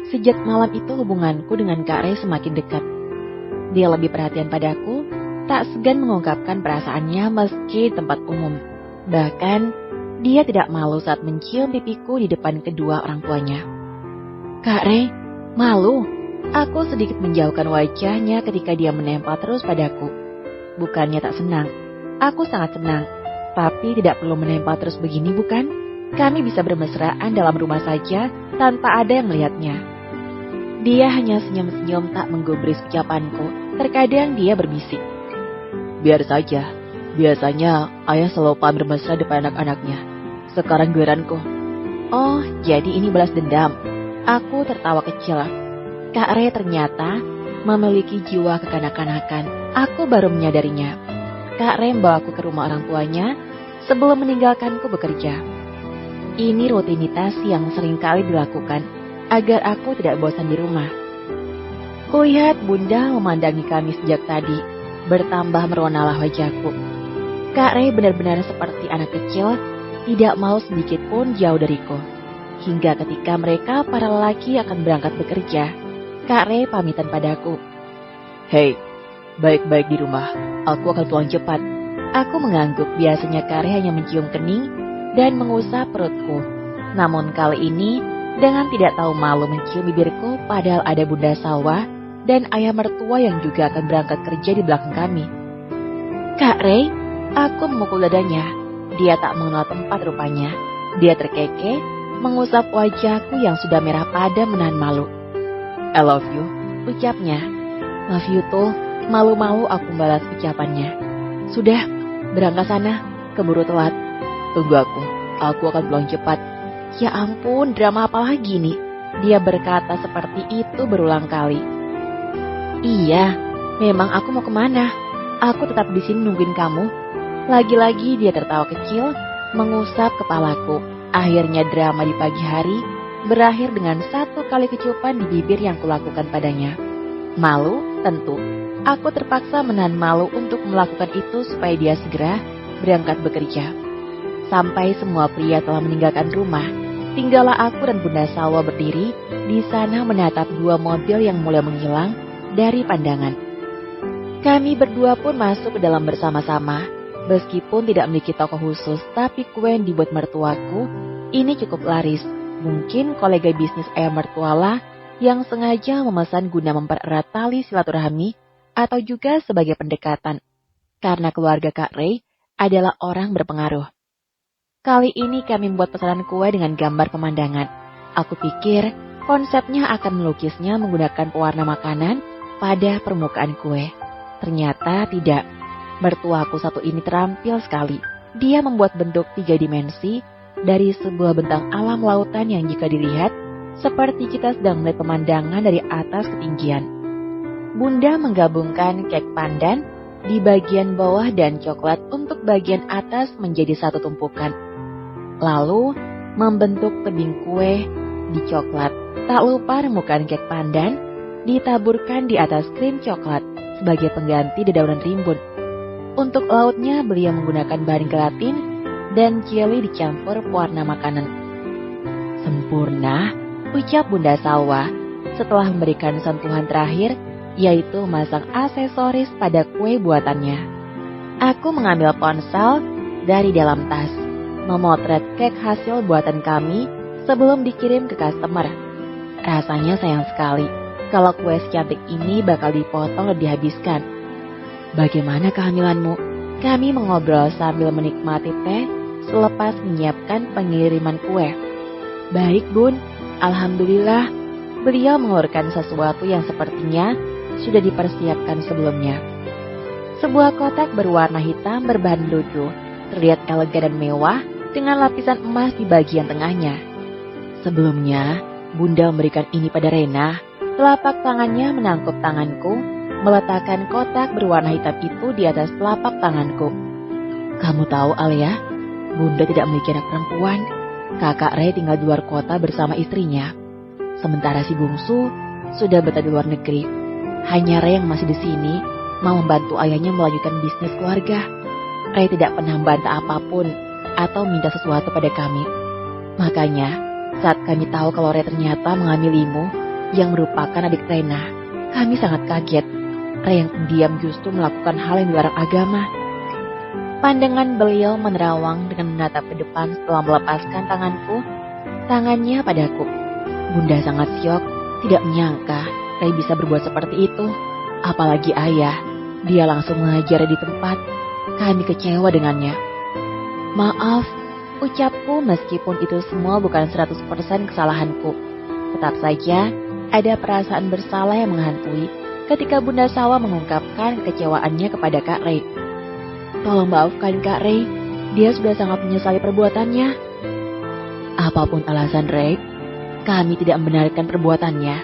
Sejak malam itu hubunganku dengan Kak Ray semakin dekat. Dia lebih perhatian padaku, tak segan mengungkapkan perasaannya meski di tempat umum. Bahkan, dia tidak malu saat mencium pipiku di depan kedua orang tuanya. Kak Ray, malu? Aku sedikit menjauhkan wajahnya ketika dia menempel terus padaku. Bukannya tak senang, aku sangat senang. Tapi tidak perlu menempel terus begini, bukan? Kami bisa bermesraan dalam rumah saja tanpa ada yang melihatnya. Dia hanya senyum-senyum tak menggubris ucapanku. Terkadang dia berbisik. Biar saja, biasanya ayah selalu bermesra depan anak-anaknya. Sekarang giliranku. Oh, jadi ini balas dendam. Aku tertawa kecil. Kak Ray ternyata memiliki jiwa kekanak-kanakan. Aku baru menyadarinya. Kak Ray membawaku ke rumah orang tuanya sebelum meninggalkanku bekerja. Ini rutinitas yang seringkali dilakukan agar aku tidak bosan di rumah. Kulihat Bunda memandangi kami sejak tadi, bertambah meronalah wajahku. Kak Ray benar-benar seperti anak kecil, tidak mau sedikit pun jauh dariku. Hingga ketika mereka para lelaki akan berangkat bekerja, Kak Ray pamitan padaku. Hei, baik-baik di rumah, aku akan pulang cepat. Aku mengangguk biasanya Kak Ray hanya mencium kening dan mengusap perutku. Namun kali ini, dengan tidak tahu malu mencium bibirku padahal ada Bunda Salwa dan ayah mertua yang juga akan berangkat kerja di belakang kami. Kak Ray, aku memukul dadanya. Dia tak mengenal tempat rupanya. Dia terkekeh, mengusap wajahku yang sudah merah padam menahan malu. I love you, ucapnya. Love you tuh, malu-malu aku balas ucapannya. Sudah, berangkat sana, keburu telat. Tunggu aku akan pulang cepat. Ya ampun, drama apa lagi nih? Dia berkata seperti itu berulang kali. Iya, memang aku mau kemana? Aku tetap di sini nungguin kamu. Lagi-lagi dia tertawa kecil, mengusap kepalaku. Akhirnya drama di pagi hari berakhir dengan satu kali kecupan di bibir yang kulakukan padanya. Malu, tentu. Aku terpaksa menahan malu untuk melakukan itu supaya dia segera berangkat bekerja. Sampai semua pria telah meninggalkan rumah, tinggallah aku dan Bunda Salwa berdiri di sana menatap dua mobil yang mulai menghilang dari pandangan. Kami berdua pun masuk ke dalam bersama-sama. Meskipun tidak memiliki toko khusus, tapi kue yang dibuat mertuaku ini cukup laris. Mungkin kolega bisnis ayah mertualah yang sengaja memesan guna mempererat tali silaturahmi atau juga sebagai pendekatan. Karena keluarga Kak Ray adalah orang berpengaruh. Kali ini kami membuat pesanan kue dengan gambar pemandangan. Aku pikir konsepnya akan melukisnya menggunakan pewarna makanan pada permukaan kue. Ternyata tidak. Mertuaku satu ini terampil sekali. Dia membuat bentuk 3 dimensi dari sebuah bentang alam lautan yang jika dilihat seperti kita sedang melihat pemandangan dari atas ketinggian. Bunda menggabungkan kek pandan di bagian bawah dan coklat untuk bagian atas menjadi satu tumpukan. Lalu membentuk tebing kue di coklat. Tak lupa remukan kek pandan ditaburkan di atas krim coklat sebagai pengganti dedaunan rimbun. Untuk lautnya beliau menggunakan bahan gelatin dan jelly dicampur pewarna makanan. Sempurna, ucap Bunda Salwa setelah memberikan sentuhan terakhir, yaitu memasang aksesoris pada kue buatannya. Aku mengambil ponsel dari dalam tas, memotret kek hasil buatan kami sebelum dikirim ke customer. Rasanya sayang sekali kalau kue secantik ini bakal dipotong dan dihabiskan. Bagaimana kehamilanmu? Kami mengobrol sambil menikmati teh selepas menyiapkan pengiriman kue. Baik Bun, alhamdulillah. Beliau mengeluarkan sesuatu yang sepertinya sudah dipersiapkan sebelumnya. Sebuah kotak berwarna hitam berbahan ludu, terlihat elegan dan mewah dengan lapisan emas di bagian tengahnya. Sebelumnya, Bunda memberikan ini pada Rena. Telapak tangannya menangkup tanganku, meletakkan kotak berwarna hitam itu di atas telapak tanganku. Kamu tahu Alia, Bunda tidak memiliki anak perempuan. Kakak Ray tinggal di luar kota bersama istrinya. Sementara si bungsu sudah betah di luar negeri. Hanya Ray yang masih di sini mau membantu ayahnya melanjutkan bisnis keluarga. Ray tidak pernah membantah apapun atau minta sesuatu pada kami. Makanya saat kami tahu kalau Ray ternyata mengamilimu, yang merupakan adik Rena. Kami sangat kaget. Ray yang pendiam justru melakukan hal yang dilarang agama. Pandangan beliau menerawang dengan menatap ke depan setelah melepaskan tanganku. Tangannya padaku. Bunda sangat syok, tidak menyangka Ray bisa berbuat seperti itu. Apalagi ayah, dia langsung mengajar di tempat. Kami kecewa dengannya. Maaf, ucapku meskipun itu semua bukan 100% kesalahanku. Tetap saja ada perasaan bersalah yang menghantui ketika Bunda Sawa mengungkapkan kekecewaannya kepada Kak Ray. Tolong maafkan Kak Ray, dia sudah sangat menyesali perbuatannya. Apapun alasan Ray, kami tidak membenarkan perbuatannya.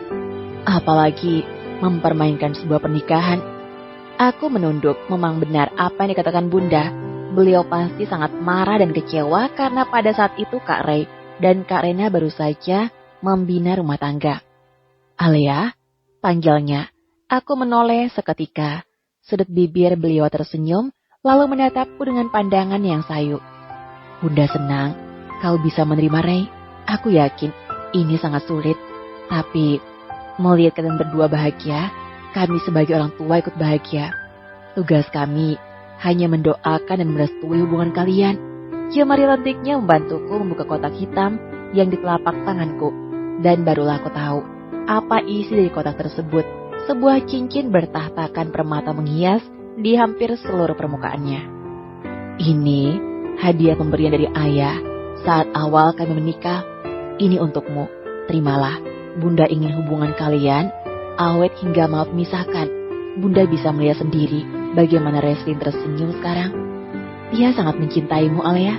Apalagi mempermainkan sebuah pernikahan. Aku menunduk, memang benar apa yang dikatakan Bunda. Beliau pasti sangat marah dan kecewa karena pada saat itu Kak Ray dan Kak Rena baru saja membina rumah tangga. Alia, panggilnya. Aku menoleh seketika. Sudut bibir beliau tersenyum, lalu menatapku dengan pandangan yang sayu. Bunda senang kau bisa menerima Ray. Aku yakin ini sangat sulit. Tapi melihat kalian berdua bahagia, kami sebagai orang tua ikut bahagia. Tugas kami hanya mendoakan dan merestui hubungan kalian. Jemari lentiknya membantuku membuka kotak hitam yang di telapak tanganku. Dan barulah aku tahu apa isi dari kotak tersebut. Sebuah cincin bertahtakan permata menghias di hampir seluruh permukaannya. Ini hadiah pemberian dari ayah saat awal kami menikah. Ini untukmu, terimalah. Bunda ingin hubungan kalian awet hingga maut memisahkan. Bunda bisa melihat sendiri bagaimana Reslin tersenyum sekarang. Dia sangat mencintaimu, Alia.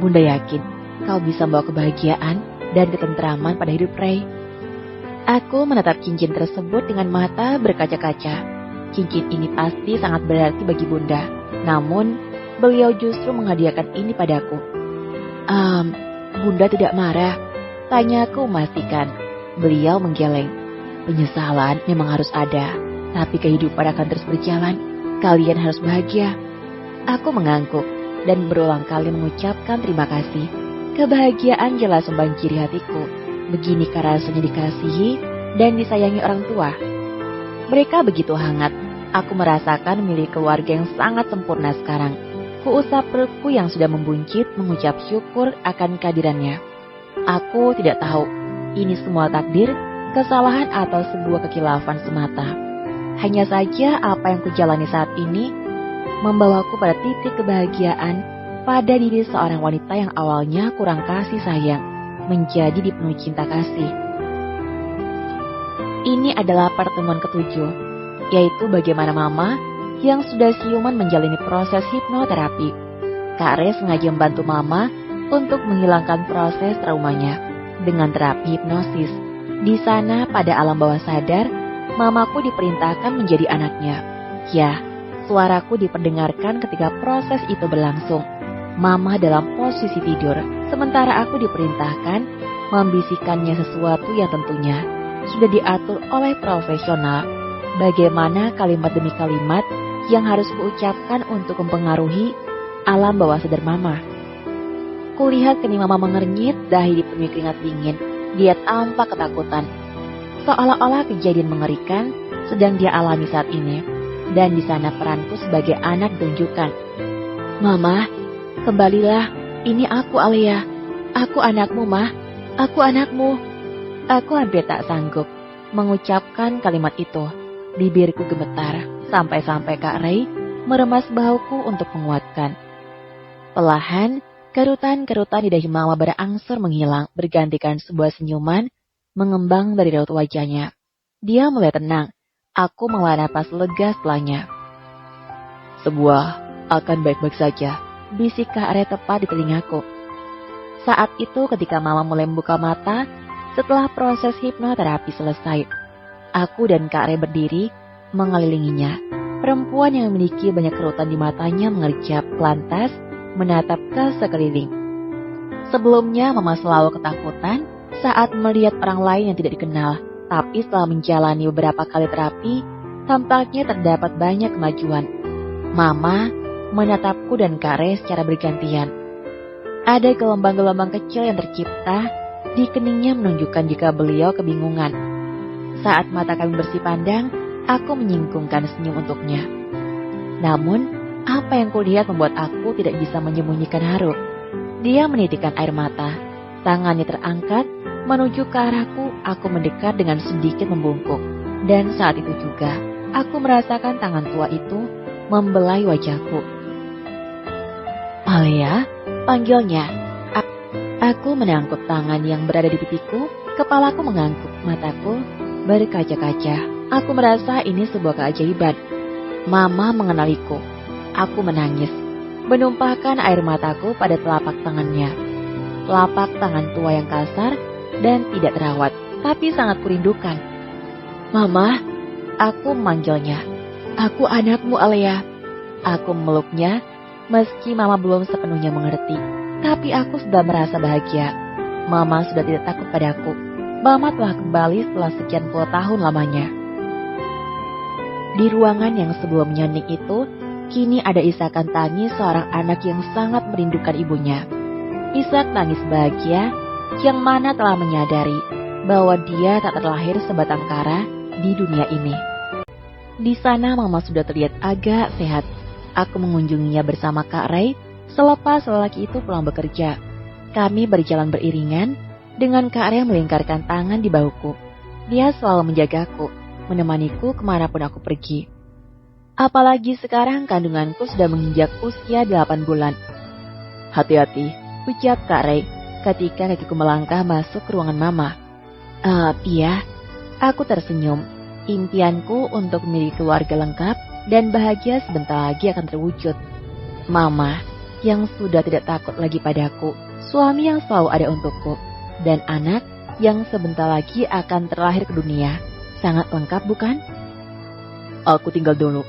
Bunda yakin kau bisa membawa kebahagiaan dan ketentraman pada hidup Ray. Aku menatap cincin tersebut dengan mata berkaca-kaca. Cincin ini pasti sangat berarti bagi Bunda. Namun, beliau justru menghadiahkan ini padaku. Bunda tidak marah? Tanyaku memastikan. Beliau menggeleng. Penyesalan memang harus ada, tapi kehidupan akan terus berjalan. Kalian harus bahagia. Aku mengangguk dan berulang kali mengucapkan terima kasih. Kebahagiaan jelas membanjiri hatiku. Beginikah rasanya dikasihi dan disayangi orang tua? Mereka begitu hangat. Aku merasakan milik keluarga yang sangat sempurna sekarang. Kuusap perutku yang sudah membuncit mengucap syukur akan kehadirannya. Aku tidak tahu ini semua takdir, kesalahan atau sebuah kekilafan semata. Hanya saja apa yang kujalani saat ini membawaku pada titik kebahagiaan pada diri seorang wanita yang awalnya kurang kasih sayang, menjadi dipenuhi cinta kasih. Ini adalah pertemuan ketujuh, yaitu bagaimana Mama yang sudah siuman menjalani proses hipnoterapi. Kak Ray sengaja membantu Mama untuk menghilangkan proses traumanya dengan terapi hipnosis. Di sana pada alam bawah sadar, Mamaku diperintahkan menjadi anaknya. Ya, suaraku diperdengarkan ketika proses itu berlangsung. Mama dalam posisi tidur, sementara aku diperintahkan membisikkannya sesuatu yang tentunya sudah diatur oleh profesional. Bagaimana kalimat demi kalimat yang harus kuucapkan untuk mempengaruhi alam bawah sadar Mama. Kulihat kening Mama mengernyit, dahi dipenuhi keringat dingin. Dia tampak ketakutan, seolah-olah kejadian mengerikan sedang dia alami saat ini. Dan di sana peranku sebagai anak ditunjukkan. Mama, kembalilah, ini aku Alia. Aku anakmu, Mah. Aku anakmu. Aku hampir tak sanggup mengucapkan kalimat itu. Bibirku gemetar, sampai-sampai Kak Ray meremas bahuku untuk menguatkan. Perlahan, kerutan-kerutan di dahi Mama berangsur menghilang, bergantikan sebuah senyuman mengembang dari raut wajahnya. Dia mulai tenang. Aku menghela napas lega setelahnya. Sebuah akan baik-baik saja, bisik Kak Ray tepat di telingaku. Saat itu ketika Mama mulai membuka mata setelah proses hipnoterapi selesai, aku dan Kak Ray berdiri mengelilinginya. Perempuan yang memiliki banyak kerutan di matanya mengerjap lantas menatap ke sekeliling. Sebelumnya Mama selalu ketakutan saat melihat orang lain yang tidak dikenal. Tapi setelah menjalani beberapa kali terapi, tampaknya terdapat banyak kemajuan. Mama menatapku dan Kak Ray secara bergantian. Ada gelombang-gelombang kecil yang tercipta di keningnya menunjukkan jika beliau kebingungan. Saat mata kami bersih pandang, aku menyingkungkan senyum untuknya. Namun, apa yang kulihat membuat aku tidak bisa menyembunyikan haru. Dia menitikkan air mata, tangannya terangkat, menuju ke arahku. Aku mendekat dengan sedikit membungkuk. Dan saat itu juga, aku merasakan tangan tua itu membelai wajahku. "Alia," panggilnya. Aku menangkap tangan yang berada di pipiku, kepalaku mengangguk, mataku berkaca-kaca. Aku merasa ini sebuah keajaiban. Mama mengenaliku. Aku menangis, menumpahkan air mataku pada telapak tangannya. Telapak tangan tua yang kasar dan tidak terawat, tapi sangat kurindukan. "Mama," aku memanggilnya. "Aku anakmu, Alia." Aku memeluknya, meski Mama belum sepenuhnya mengerti. Tapi aku sudah merasa bahagia. Mama sudah tidak takut padaku. Mama telah kembali setelah sekian puluh tahun lamanya. Di ruangan yang sebelumnya hening itu, kini ada isakan tangis seorang anak yang sangat merindukan ibunya. Isak tangis bahagia yang mana telah menyadari bahwa dia tak terlahir sebatang kara di dunia ini. Di sana Mama sudah terlihat agak sehat. Aku mengunjunginya bersama Kak Ray selepas lelaki itu pulang bekerja. Kami berjalan beriringan dengan Kak Ray melingkarkan tangan di bahuku. Dia selalu menjagaku, menemaniku kemanapun aku pergi. Apalagi sekarang kandunganku sudah menginjak usia 8 bulan. "Hati-hati," ucap Kak Ray ketika kakiku melangkah masuk ke ruangan Mama. Iya, aku tersenyum. Impianku untuk memiliki keluarga lengkap dan bahagia sebentar lagi akan terwujud. Mama yang sudah tidak takut lagi padaku, suami yang selalu ada untukku, dan anak yang sebentar lagi akan terlahir ke dunia. Sangat lengkap, bukan? "Aku tinggal dulu.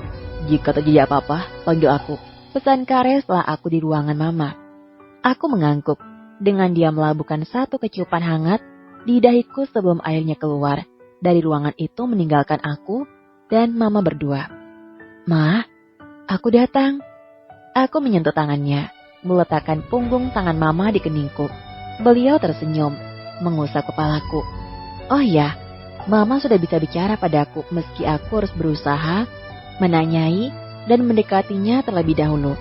Jika terjadi apa-apa, panggil aku," pesan Kare setelah aku di ruangan Mama. Aku mengangguk dengan dia melabuhkan satu keciupan hangat di dahiku sebelum akhirnya keluar dari ruangan itu meninggalkan aku dan Mama berdua. "Ma, aku datang." Aku menyentuh tangannya, meletakkan punggung tangan Mama di keningku. Beliau tersenyum, mengusap kepalaku. Oh ya, Mama sudah bisa bicara padaku meski aku harus berusaha menanyai dan mendekatinya terlebih dahulu.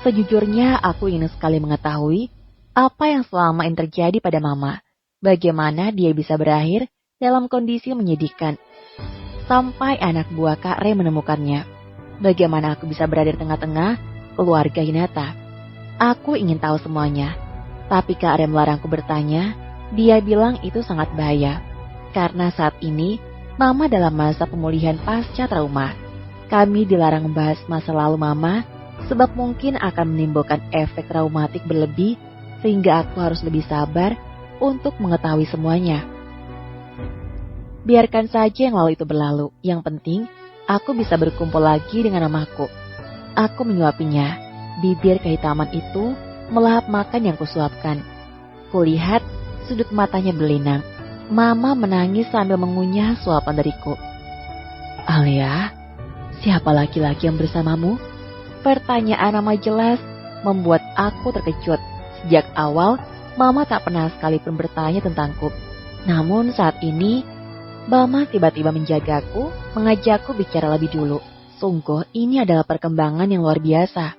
Sejujurnya aku ingin sekali mengetahui apa yang selama ini terjadi pada Mama. Bagaimana dia bisa berakhir dalam kondisi menyedihkan. Sampai anak buah Kak Ray menemukannya. Bagaimana aku bisa berada di tengah-tengah keluarga Hinata. Aku ingin tahu semuanya. Tapi Kak Ray melarangku bertanya. Dia bilang itu sangat bahaya. Karena saat ini Mama dalam masa pemulihan pasca trauma. Kami dilarang membahas masa lalu Mama sebab mungkin akan menimbulkan efek traumatik berlebih sehingga aku harus lebih sabar untuk mengetahui semuanya. Biarkan saja yang lalu itu berlalu. Yang penting aku bisa berkumpul lagi dengan mamaku. Aku menyuapinya. Bibir kehitaman itu melahap makan yang kusuapkan. Kulihat sudut matanya berlinang. Mama menangis sambil mengunyah suapan dariku. "Alia, siapa laki-laki yang bersamamu?" Pertanyaan Mama jelas membuat aku terkejut. Sejak awal, Mama tak pernah sekalipun bertanya tentangku. Namun saat ini, Mama tiba-tiba menjagaku, mengajakku bicara lebih dulu. Sungguh ini adalah perkembangan yang luar biasa.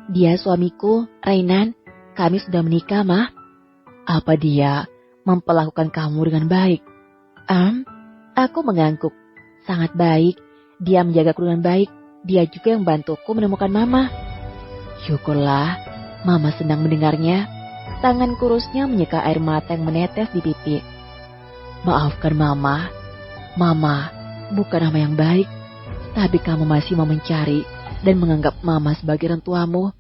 "Dia suamiku, Rainan. Kami sudah menikah, Mah." "Apa dia memperlakukan kamu dengan baik?" Aku mengangguk. "Sangat baik. Dia menjagaku dengan baik. Dia juga yang bantuku menemukan Mama." "Syukurlah." Mama senang mendengarnya. Tangan kurusnya menyeka air mata yang menetes di pipi. "Maafkan Mama. Mama bukan nama yang baik. Tapi kamu masih mau mencari dan menganggap Mama sebagai orang tuamu."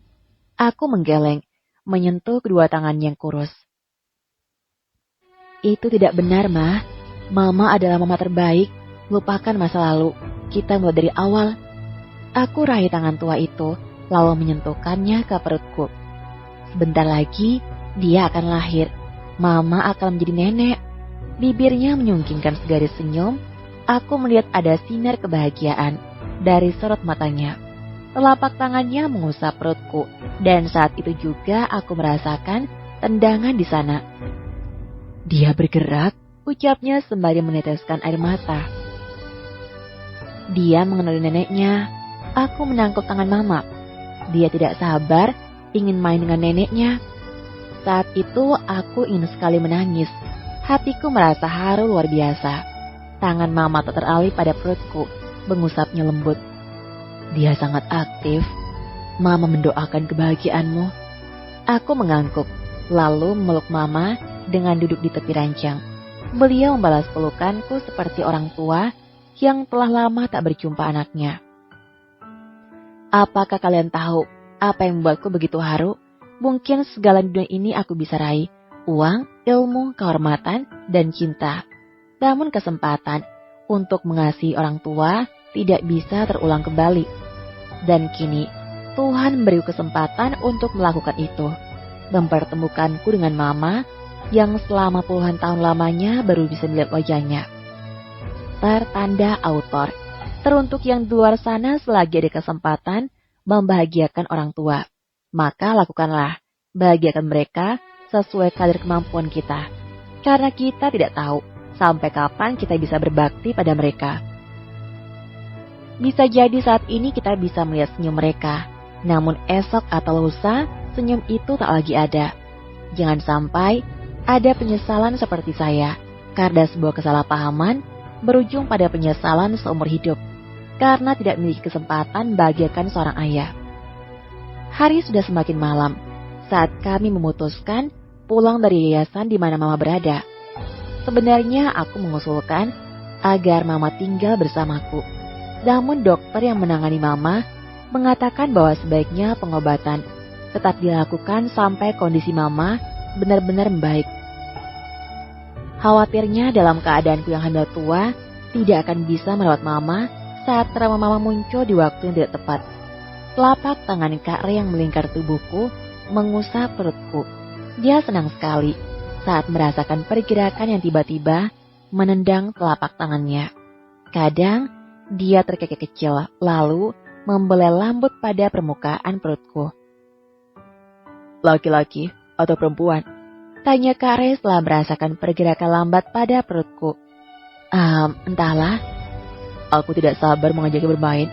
Aku menggeleng, menyentuh kedua tangannya yang kurus. "Itu tidak benar, Ma. Mama adalah mama terbaik. Lupakan masa lalu. Kita mulai dari awal." Aku raih tangan tua itu, lalu menyentuhkannya ke perutku. Sebentar lagi, dia akan lahir. Mama akan menjadi nenek. Bibirnya menyungkingkan segaris senyum. Aku melihat ada sinar kebahagiaan dari sorot matanya. Telapak tangannya mengusap perutku, dan saat itu juga aku merasakan tendangan di sana. "Dia bergerak." ucapnya sembari meneteskan air mata. Dia mengenali neneknya. Aku menangkap tangan Mama. Dia tidak sabar ingin main dengan neneknya. Saat itu aku ingin sekali menangis. Hatiku merasa haru luar biasa. Tangan Mama tak teralih pada perutku, mengusapnya lembut. Dia sangat aktif. Mama mendoakan kebahagiaanmu. Aku mengangguk, lalu memeluk Mama dengan duduk di tepi ranjang. Beliau membalas pelukanku seperti orang tua yang telah lama tak berjumpa anaknya. Apakah kalian tahu apa yang membuatku begitu haru? Mungkin segala di dunia ini aku bisa raih. Uang, ilmu, kehormatan, dan cinta. Namun kesempatan untuk mengasihi orang tua tidak bisa terulang kembali. Dan kini, Tuhan memberi kesempatan untuk melakukan itu. Mempertemukanku dengan Mama yang selama puluhan tahun lamanya baru bisa melihat wajahnya. Tertanda autor. Teruntuk yang di luar sana selagi ada kesempatan membahagiakan orang tua, maka lakukanlah. Bahagiakan mereka sesuai kadar kemampuan kita. Karena kita tidak tahu sampai kapan kita bisa berbakti pada mereka. Bisa jadi saat ini kita bisa melihat senyum mereka, namun esok atau lusa senyum itu tak lagi ada. Jangan sampai ada penyesalan seperti saya karena sebuah kesalahpahaman berujung pada penyesalan seumur hidup karena tidak memiliki kesempatan membahagiakan seorang ayah. Hari sudah semakin malam saat kami memutuskan pulang dari yayasan di mana Mama berada. Sebenarnya aku mengusulkan agar Mama tinggal bersamaku. Namun dokter yang menangani Mama mengatakan bahwa sebaiknya pengobatan tetap dilakukan sampai kondisi Mama benar-benar membaik. Khawatirnya dalam keadaanku yang hamil tua tidak akan bisa merawat Mama saat trauma Mama muncul di waktu yang tidak tepat. Telapak tangan Kak Re yang melingkar tubuhku mengusap perutku. Dia senang sekali saat merasakan pergerakan yang tiba-tiba menendang telapak tangannya. Kadang dia terkekeh kecil lalu membelai lembut pada permukaan perutku. Laki-laki atau perempuan? Tanya Kak Re setelah merasakan pergerakan lambat pada perutku. Entahlah. Aku tidak sabar mengajaknya bermain.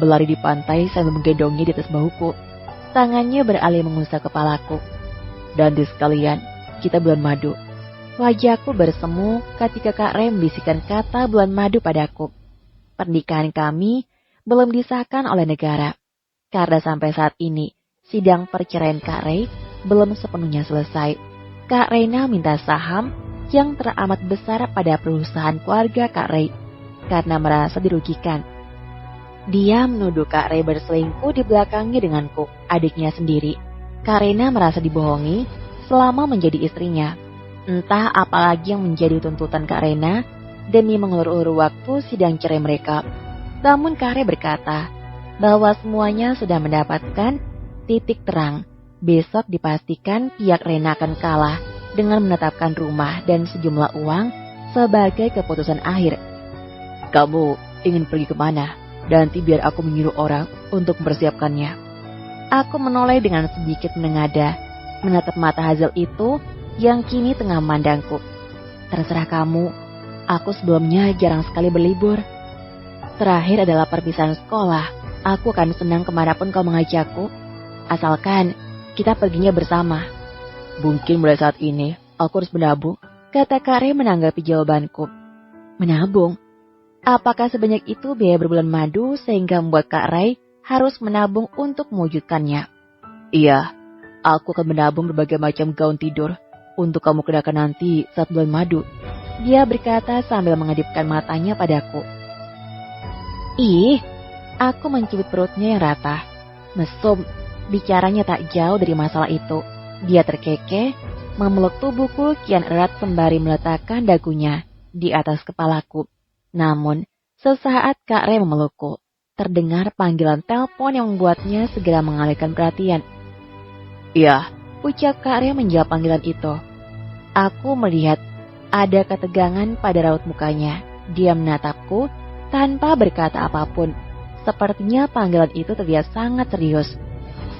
Berlari di pantai sambil menggendongnya di atas bahuku. Tangannya beralih mengusap kepalaku. Dan di sekalian, kita bulan madu. Wajahku bersemu ketika Kak Re membisikkan kata bulan madu padaku. Pernikahan kami belum disahkan oleh negara. Karena sampai saat ini, sidang perceraian Kak Re belum sepenuhnya selesai. Kak Reina minta saham yang teramat besar pada perusahaan keluarga Kak Re karena merasa dirugikan. Dia menuduh Kak Re berselingkuh di belakangnya denganku, adiknya sendiri. Kak Reina merasa dibohongi selama menjadi istrinya. Entah apalagi yang menjadi tuntutan Kak Reina demi mengulur-ulur waktu sidang cerai mereka. Namun Kak Re berkata bahwa semuanya sudah mendapatkan titik terang. Besok dipastikan pihak Rena akan kalah dengan menetapkan rumah dan sejumlah uang sebagai keputusan akhir. Kamu ingin pergi kemana? Nanti biar aku menyuruh orang untuk mempersiapkannya. Aku menoleh dengan sedikit menengadah, menatap mata Hazel itu yang kini tengah memandangku. Terserah kamu, aku sebelumnya jarang sekali berlibur. Terakhir adalah perpisahan sekolah. Aku akan senang kemanapun kau mengajakku, asalkan kita perginya bersama. Mungkin mulai saat ini aku harus menabung, kata Kak Re menanggapi jawabanku. Menabung? Apakah sebanyak itu biaya berbulan madu sehingga membuat Kak Re harus menabung untuk mewujudkannya? Iya, aku akan menabung berbagai macam gaun tidur untuk kamu kenakan nanti saat bulan madu. Dia berkata sambil mengedipkan matanya padaku. Ih, aku mencubit perutnya yang rata. Mesum. Bicaranya tak jauh dari masalah itu. Dia terkekeh, memeluk tubuhku kian erat sembari meletakkan dagunya di atas kepalaku. Namun, sesaat Kak Re memelukku, terdengar panggilan telepon yang membuatnya segera mengalihkan perhatian. Iya, ucap Kak Re menjawab panggilan itu. Aku melihat ada ketegangan pada raut mukanya. Dia menatapku tanpa berkata apapun. Sepertinya panggilan itu terlihat sangat serius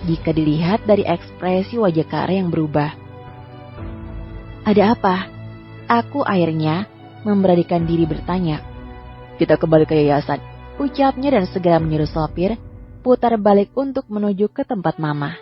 jika dilihat dari ekspresi wajah Kak Re yang berubah. Ada apa? Aku akhirnya memberanikan diri bertanya. Kita kembali ke yayasan, ucapnya dan segera menyuruh sopir putar balik untuk menuju ke tempat Mama.